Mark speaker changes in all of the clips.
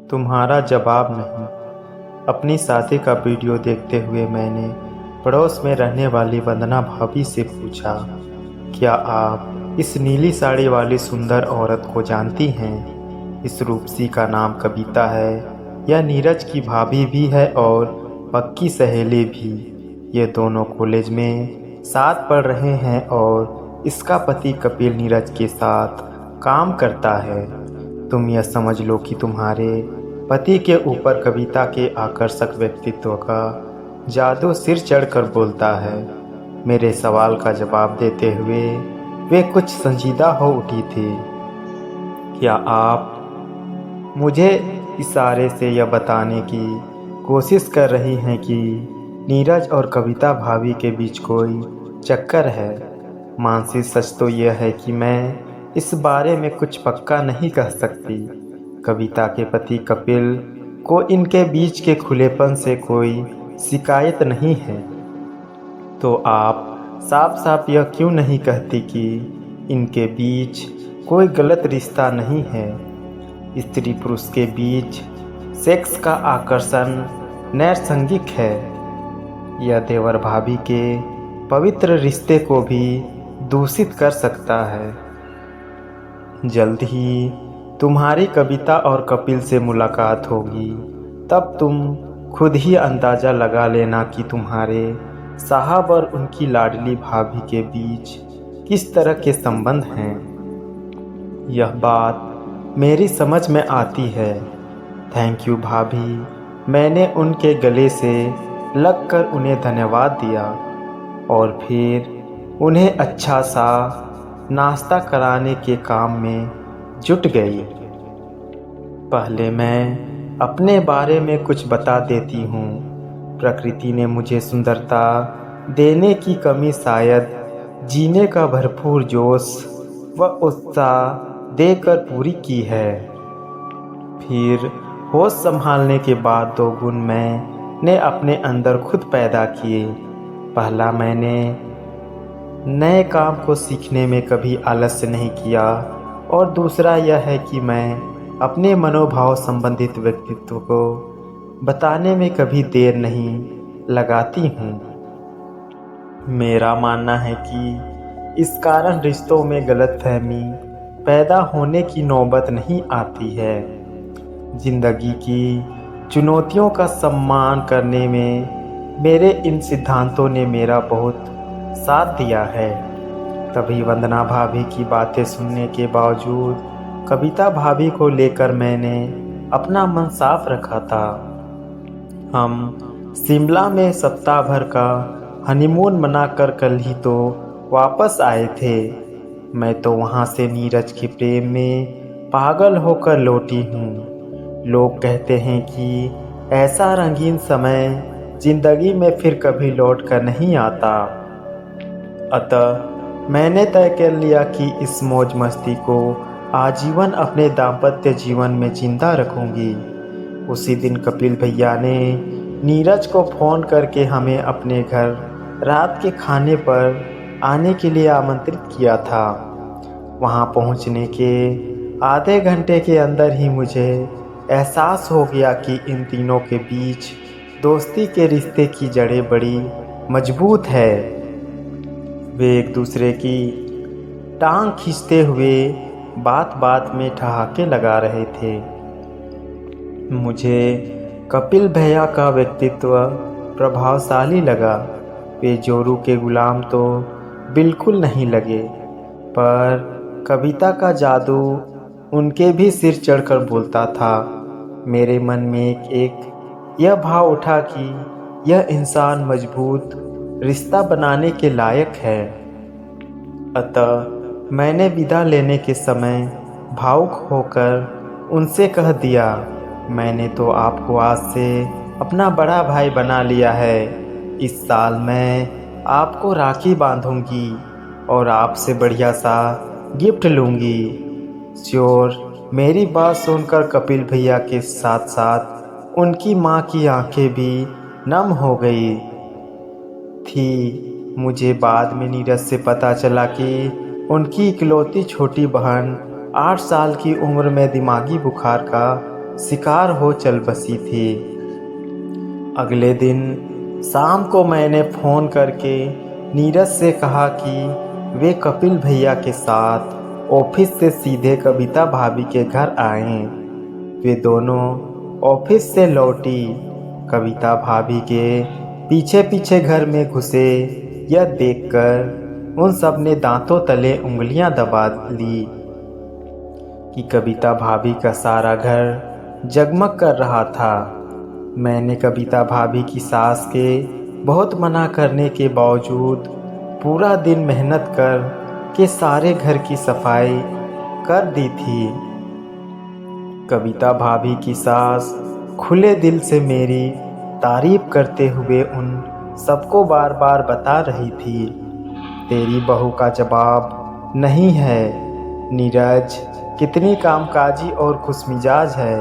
Speaker 1: तुम्हारा जवाब नहीं। अपनी शादी का वीडियो देखते हुए मैंने पड़ोस में रहने वाली वंदना भाभी से पूछा, क्या आप इस नीली साड़ी वाली सुंदर औरत को जानती हैं? इस रूपसी का नाम कविता है। यह नीरज की भाभी भी है और पक्की सहेली भी। ये दोनों कॉलेज में साथ पढ़ रहे हैं और इसका पति कपिल नीरज के साथ काम करता है। तुम यह समझ लो कि तुम्हारे पति के ऊपर कविता के आकर्षक व्यक्तित्व का जादू सिर चढ़कर बोलता है। मेरे सवाल का जवाब देते हुए वे कुछ संजीदा हो उठी थी। क्या आप मुझे इशारे से यह बताने की कोशिश कर रही हैं कि नीरज और कविता भाभी के बीच कोई चक्कर है? मानसी, सच तो यह है कि मैं इस बारे में कुछ पक्का नहीं कह सकती। कविता के पति कपिल को इनके बीच के खुलेपन से कोई शिकायत नहीं है। तो आप साफ साफ यह क्यों नहीं कहती कि इनके बीच कोई गलत रिश्ता नहीं है? स्त्री पुरुष के बीच सेक्स का आकर्षण नैसर्गिक है। यह देवर भाभी के पवित्र रिश्ते को भी दूषित कर सकता है। जल्द ही तुम्हारी कविता और कपिल से मुलाकात होगी, तब तुम खुद ही अंदाज़ा लगा लेना कि तुम्हारे साहब और उनकी लाडली भाभी के बीच किस तरह के संबंध हैं। यह बात मेरी समझ में आती है। थैंक यू भाभी। मैंने उनके गले से लगकर उन्हें धन्यवाद दिया और फिर उन्हें अच्छा सा नाश्ता कराने के काम में जुट गई। पहले मैं अपने बारे में कुछ बता देती हूँ। प्रकृति ने मुझे सुंदरता देने की कमी शायद जीने का भरपूर जोश व उत्साह देकर पूरी की है। फिर होश संभालने के बाद दो गुण मैंने अपने अंदर खुद पैदा किए। पहला, मैंने नए काम को सीखने में कभी आलस्य नहीं किया और दूसरा यह है कि मैं अपने मनोभाव संबंधित व्यक्तित्व को बताने में कभी देर नहीं लगाती हूँ। मेरा मानना है कि इस कारण रिश्तों में गलतफहमी पैदा होने की नौबत नहीं आती है। जिंदगी की चुनौतियों का सम्मान करने में मेरे इन सिद्धांतों ने मेरा बहुत साथ दिया है। तभी वंदना भाभी की बातें सुनने के बावजूद कविता भाभी को लेकर मैंने अपना मन साफ रखा था। हम शिमला में सप्ताह भर का हनीमून मनाकर कल ही तो वापस आए थे। मैं तो वहाँ से नीरज के प्रेम में पागल होकर लौटी हूँ। लोग कहते हैं कि ऐसा रंगीन समय जिंदगी में फिर कभी लौट कर नहीं आता। अतः मैंने तय कर लिया कि इस मौज मस्ती को आजीवन अपने दाम्पत्य जीवन में जिंदा रखूंगी। उसी दिन कपिल भैया ने नीरज को फ़ोन करके हमें अपने घर रात के खाने पर आने के लिए आमंत्रित किया था। वहां पहुंचने के आधे घंटे के अंदर ही मुझे एहसास हो गया कि इन तीनों के बीच दोस्ती के रिश्ते की जड़ें बड़ी मजबूत है। वे एक दूसरे की टांग खींचते हुए बात बात में ठहाके लगा रहे थे। मुझे कपिल भैया का व्यक्तित्व प्रभावशाली लगा। वे जोरू के गुलाम तो बिल्कुल नहीं लगे, पर कविता का जादू उनके भी सिर चढ़कर बोलता था। मेरे मन में एक यह भाव उठा कि यह इंसान मजबूत रिश्ता बनाने के लायक है। अतः मैंने विदा लेने के समय भावुक होकर उनसे कह दिया, मैंने तो आपको आज से अपना बड़ा भाई बना लिया है। इस साल मैं आपको राखी बांधूंगी और आपसे बढ़िया सा गिफ्ट लूँगी। श्योर। मेरी बात सुनकर कपिल भैया के साथ साथ उनकी माँ की आंखें भी नम हो गई थी। मुझे बाद में नीरज से पता चला कि उनकी इकलौती छोटी बहन 8 साल की उम्र में दिमागी बुखार का शिकार हो चल बसी थी। अगले दिन शाम को मैंने फ़ोन करके नीरज से कहा कि वे कपिल भैया के साथ ऑफिस से सीधे कविता भाभी के घर आएं। वे दोनों ऑफिस से लौटी कविता भाभी के पीछे पीछे घर में घुसे। यह देखकर उन सब ने दांतों तले उंगलियां दबा ली कि कविता भाभी का सारा घर जगमग कर रहा था। मैंने कविता भाभी की सास के बहुत मना करने के बावजूद पूरा दिन मेहनत कर के सारे घर की सफाई कर दी थी। कविता भाभी की सास खुले दिल से मेरी तारीफ करते हुए उन सबको बार बार बता रही थी, तेरी बहू का जवाब नहीं है। नीरज कितनी कामकाजी और खुशमिजाज है।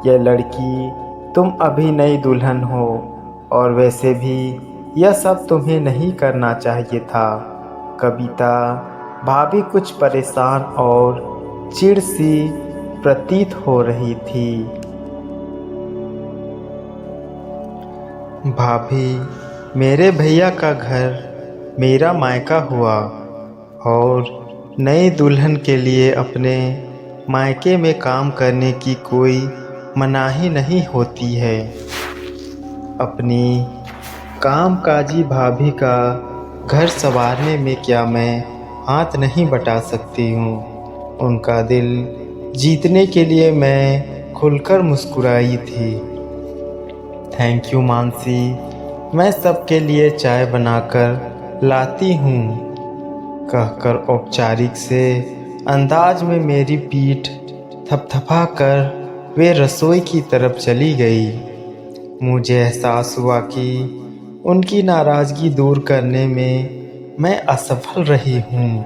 Speaker 1: यह लड़की तुम अभी नई दुल्हन हो और वैसे भी यह सब तुम्हें नहीं करना चाहिए था। कविता भाभी कुछ परेशान और चिढ़ सी प्रतीत हो रही थी। भाभी, मेरे भैया का घर मेरा मायका हुआ और नई दुल्हन के लिए अपने मायके में काम करने की कोई मनाही नहीं होती है। अपनी कामकाजी भाभी का घर संवारने में क्या मैं हाथ नहीं बटा सकती हूँ। उनका दिल जीतने के लिए मैं खुलकर मुस्कुराई थी। थैंक यू मानसी, मैं सबके लिए चाय बनाकर लाती हूँ, कहकर औपचारिक से अंदाज में मेरी पीठ थपथपा कर वे रसोई की तरफ चली गई। मुझे एहसास हुआ कि उनकी नाराज़गी दूर करने में मैं असफल रही हूँ,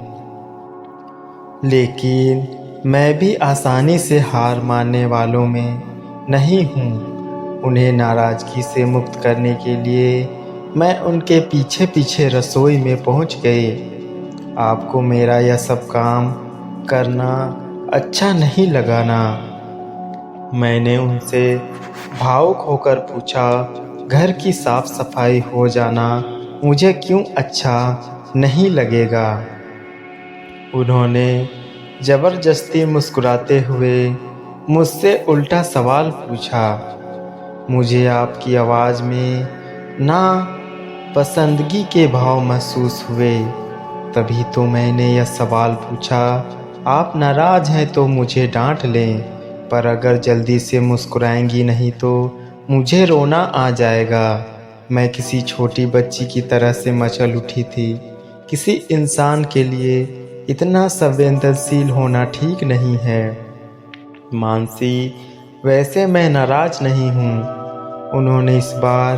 Speaker 1: लेकिन मैं भी आसानी से हार मानने वालों में नहीं हूँ। उन्हें नाराज़गी से मुक्त करने के लिए मैं उनके पीछे पीछे रसोई में पहुँच गई। आपको मेरा यह सब काम करना अच्छा नहीं लगा ना? मैंने उनसे भावुक होकर पूछा। घर की साफ सफाई हो जाना मुझे क्यों अच्छा नहीं लगेगा? उन्होंने ज़बरदस्ती मुस्कुराते हुए मुझसे उल्टा सवाल पूछा। मुझे आपकी आवाज़ में ना पसंदगी के भाव महसूस हुए। तभी तो मैंने यह सवाल पूछा। आप नाराज़ हैं तो मुझे डांट लें, पर अगर जल्दी से मुस्कुराएंगी नहीं तो मुझे रोना आ जाएगा। मैं किसी छोटी बच्ची की तरह से मचल उठी थी। किसी इंसान के लिए इतना संवेदनशील होना ठीक नहीं है। मानसी, वैसे मैं नाराज़ नहीं हूँ। उन्होंने इस बार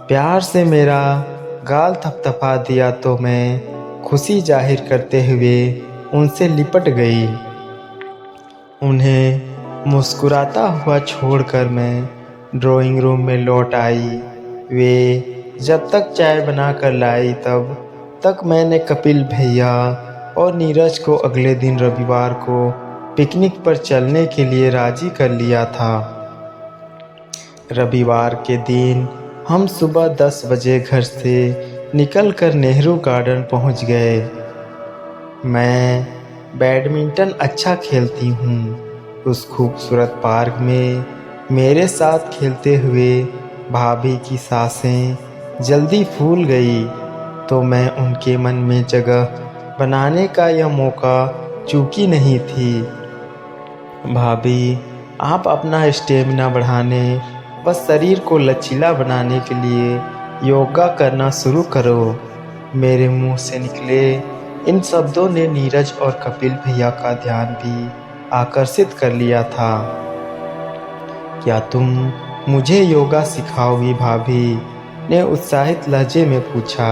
Speaker 1: प्यार से मेरा गाल थपथपा दिया तो मैं खुशी जाहिर करते हुए उनसे लिपट गई। उन्हें मुस्कुराता हुआ छोड़कर मैं ड्राइंग रूम में लौट आई। वे जब तक चाय बनाकर लाई तब तक मैंने कपिल भैया और नीरज को अगले दिन रविवार को पिकनिक पर चलने के लिए राज़ी कर लिया था। रविवार के दिन हम सुबह 10 बजे घर से निकलकर नेहरू गार्डन पहुंच गए। मैं बैडमिंटन अच्छा खेलती हूँ। उस खूबसूरत पार्क में मेरे साथ खेलते हुए भाभी की सांसें जल्दी फूल गई तो मैं उनके मन में जगह बनाने का यह मौका चूकी नहीं थी। भाभी, आप अपना स्टेमिना बढ़ाने व शरीर को लचीला बनाने के लिए योगा करना शुरू करो। मेरे मुंह से निकले इन शब्दों ने नीरज और कपिल भैया का ध्यान भी आकर्षित कर लिया था। क्या तुम मुझे योगा सिखाओगी? भाभी ने उत्साहित लहजे में पूछा।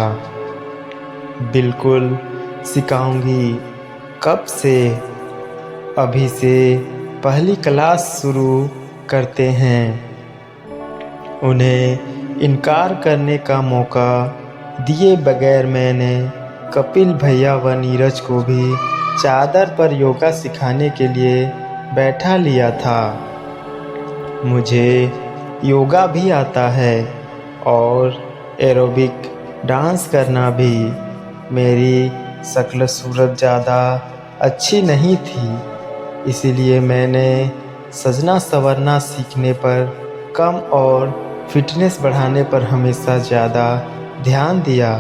Speaker 1: बिल्कुल सिखाऊंगी। कब से? अभी से पहली क्लास शुरू करते हैं। उन्हें इनकार करने का मौका दिए बगैर मैंने कपिल भैया व नीरज को भी चादर पर योगा सिखाने के लिए बैठा लिया था। मुझे योगा भी आता है और एरोबिक डांस करना भी। मेरी शक्ल सूरत ज़्यादा अच्छी नहीं थी, इसीलिए मैंने सजना संवरना सीखने पर कम और फिटनेस बढ़ाने पर हमेशा ज़्यादा ध्यान दिया।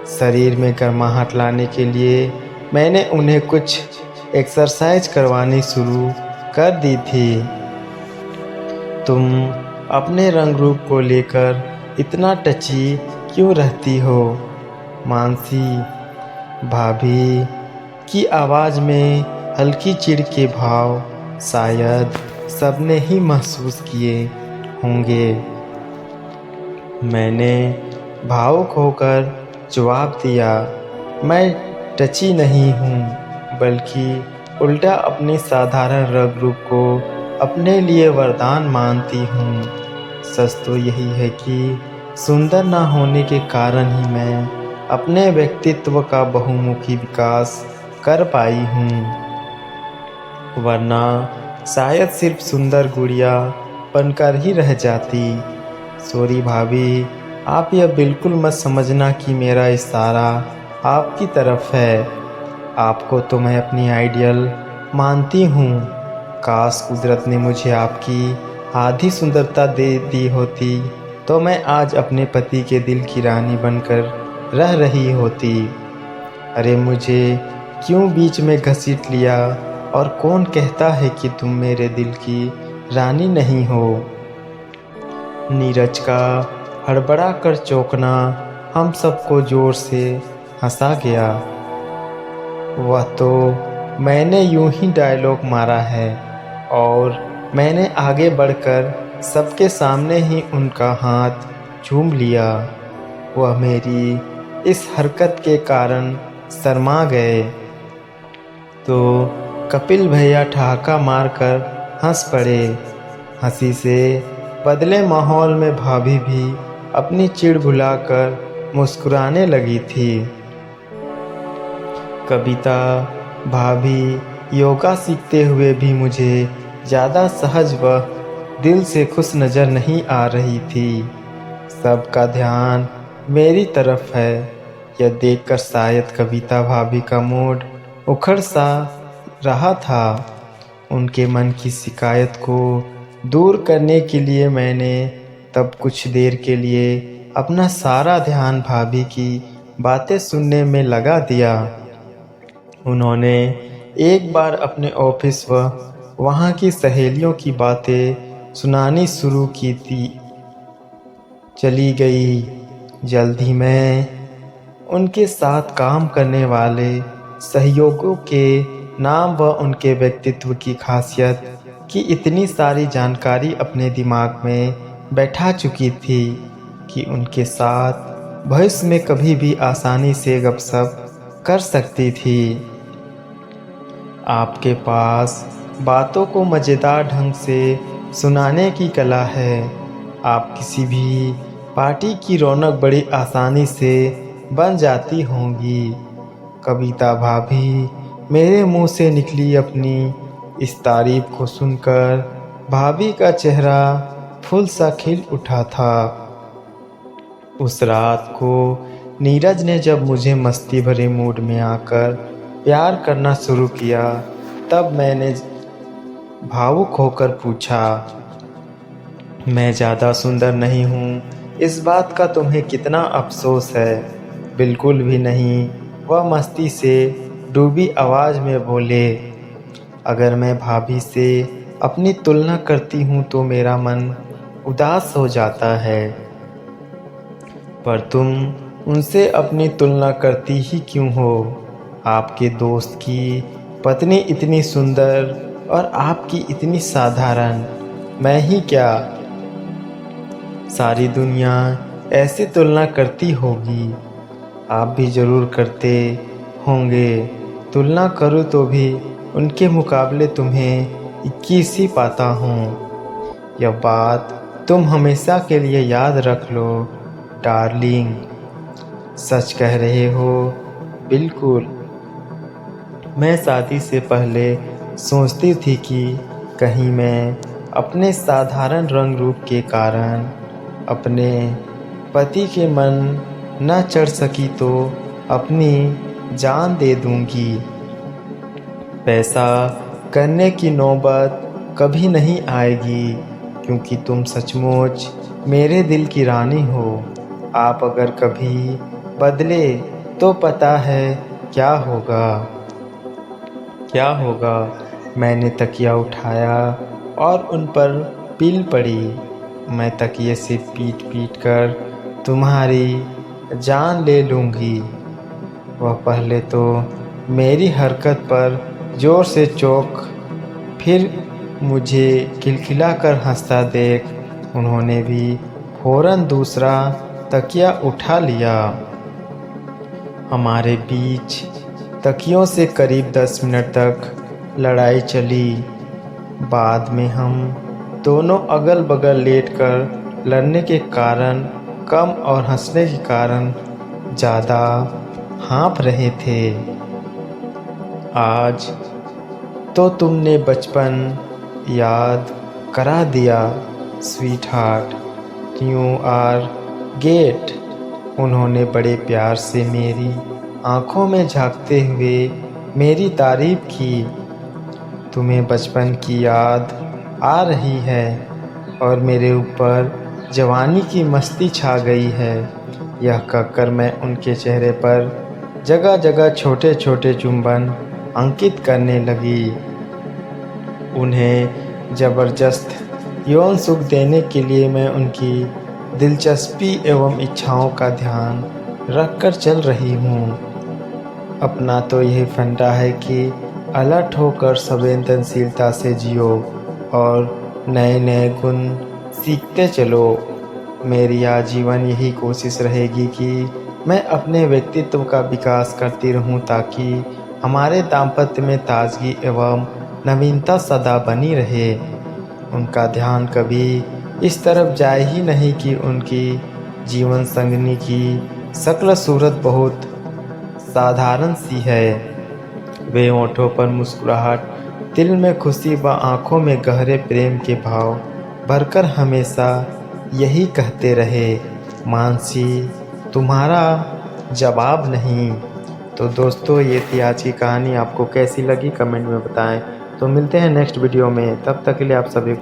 Speaker 1: शरीर में गर्माहट लाने के लिए मैंने उन्हें कुछ एक्सरसाइज करवानी शुरू कर दी थी। तुम अपने रंग रूप को लेकर इतना टची क्यों रहती हो मानसी? भाभी की आवाज़ में हल्की चिढ़ के भाव शायद सबने ही महसूस किए होंगे। मैंने भावुक होकर जवाब दिया, मैं टची नहीं हूँ, बल्कि उल्टा अपने साधारण रंग रूप को अपने लिए वरदान मानती हूँ। सच तो यही है कि सुंदर ना होने के कारण ही मैं अपने व्यक्तित्व का बहुमुखी विकास कर पाई हूँ, वरना शायद सिर्फ सुंदर गुड़िया बनकर ही रह जाती। सॉरी भाभी, आप यह बिल्कुल मत समझना कि मेरा इशारा आपकी तरफ है। आपको तो मैं अपनी आइडियल मानती हूँ। काश कुदरत ने मुझे आपकी आधी सुंदरता दे दी होती तो मैं आज अपने पति के दिल की रानी बनकर रह रही होती। अरे मुझे क्यों बीच में घसीट लिया? और कौन कहता है कि तुम मेरे दिल की रानी नहीं हो? नीरज का हड़बड़ा कर चौंकना हम सबको जोर से हंसा गया। वह तो मैंने यूं ही डायलॉग मारा है और मैंने आगे बढ़कर सबके सामने ही उनका हाथ चूम लिया। वह मेरी इस हरकत के कारण शर्मा गए तो कपिल भैया ठहाका मारकर हंस पड़े। हंसी से बदले माहौल में भाभी भी अपनी चिढ़ भुलाकर मुस्कुराने लगी थी। कविता भाभी योगा सीखते हुए भी मुझे ज़्यादा सहज व दिल से खुश नज़र नहीं आ रही थी। सबका ध्यान मेरी तरफ है। यह देखकर शायद कविता भाभी का मूड उखड़ सा रहा था। उनके मन की शिकायत को दूर करने के लिए मैंने तब कुछ देर के लिए अपना सारा ध्यान भाभी की बातें सुनने में लगा दिया। उन्होंने एक बार अपने ऑफिस व वहाँ की सहेलियों की बातें सुनानी शुरू की थी। चली गई। जल्द ही मैं उनके साथ काम करने वाले सहयोगियों के नाम व उनके व्यक्तित्व की खासियत की इतनी सारी जानकारी अपने दिमाग में बैठा चुकी थी कि उनके साथ भविष्य में कभी भी आसानी से गपशप कर सकती थी। आपके पास बातों को मज़ेदार ढंग से सुनाने की कला है। आप किसी भी पार्टी की रौनक बड़ी आसानी से बन जाती होंगी। कविता भाभी मेरे मुंह से निकली अपनी इस तारीफ को सुनकर भाभी का चेहरा फूल सा खिल उठा था। उस रात को नीरज ने जब मुझे मस्ती भरे मूड में आकर प्यार करना शुरू किया तब मैंने भावुक होकर पूछा, मैं ज़्यादा सुंदर नहीं हूँ, इस बात का तुम्हें कितना अफसोस है? बिल्कुल भी नहीं। वह मस्ती से डूबी आवाज़ में बोले, अगर मैं भाभी से अपनी तुलना करती हूँ तो मेरा मन उदास हो जाता है, पर तुम उनसे अपनी तुलना करती ही क्यों हो? आपके दोस्त की पत्नी इतनी सुंदर और आपकी इतनी साधारण, मैं ही क्या? सारी दुनिया ऐसी तुलना करती होगी, आप भी ज़रूर करते होंगे। तुलना करूँ तो भी उनके मुकाबले तुम्हें 21 ही पाता हूँ। यह बात तुम हमेशा के लिए याद रख लो डार्लिंग। सच कह रहे हो। बिल्कुल। मैं शादी से पहले सोचती थी कि कहीं मैं अपने साधारण रंग रूप के कारण अपने पति के मन न चढ़ सकी तो अपनी जान दे दूंगी। पैसा करने की नौबत कभी नहीं आएगी, क्योंकि तुम सचमुच मेरे दिल की रानी हो। आप अगर कभी बदले तो पता है क्या होगा। मैंने तकिया उठाया और उन पर पील पड़ी। मैं तकिए से पीट पीट कर तुम्हारी जान ले लूँगी। वह पहले तो मेरी हरकत पर ज़ोर से चौंक, फिर मुझे खिलखिला कर हंसता देख उन्होंने भी फ़ौरन दूसरा तकिया उठा लिया। हमारे बीच तकियों से करीब 10 मिनट तक लड़ाई चली। बाद में हम दोनों अगल बगल लेटकर लड़ने के कारण कम और हंसने के कारण ज़्यादा हाँफ रहे थे। आज तो तुमने बचपन याद करा दिया sweetheart, you are great. उन्होंने बड़े प्यार से मेरी आँखों में झांकते हुए मेरी तारीफ की। तुम्हें बचपन की याद आ रही है और मेरे ऊपर जवानी की मस्ती छा गई है। यह कहकर मैं उनके चेहरे पर जगह जगह छोटे छोटे चुंबन अंकित करने लगी। उन्हें ज़बरदस्त यौन सुख देने के लिए मैं उनकी दिलचस्पी एवं इच्छाओं का ध्यान रखकर चल रही हूँ। अपना तो यही फंडा है कि अलर्ट होकर संवेदनशीलता से जियो और नए नए गुण सीखते चलो। मेरी आजीवन यही कोशिश रहेगी कि मैं अपने व्यक्तित्व का विकास करती रहूं, ताकि हमारे दाम्पत्य में ताजगी एवं नवीनता सदा बनी रहे। उनका ध्यान कभी इस तरफ जाए ही नहीं कि उनकी जीवन संगिनी की शक्ल सूरत बहुत साधारण सी है। वे होठों पर मुस्कुराहट, दिल में खुशी व आँखों में गहरे प्रेम के भाव भरकर हमेशा यही कहते रहे, मानसी तुम्हारा जवाब नहीं। तो दोस्तों, ये थी आज की कहानी। आपको कैसी लगी कमेंट में बताएं। तो मिलते हैं नेक्स्ट वीडियो में, तब तक के लिए आप सभी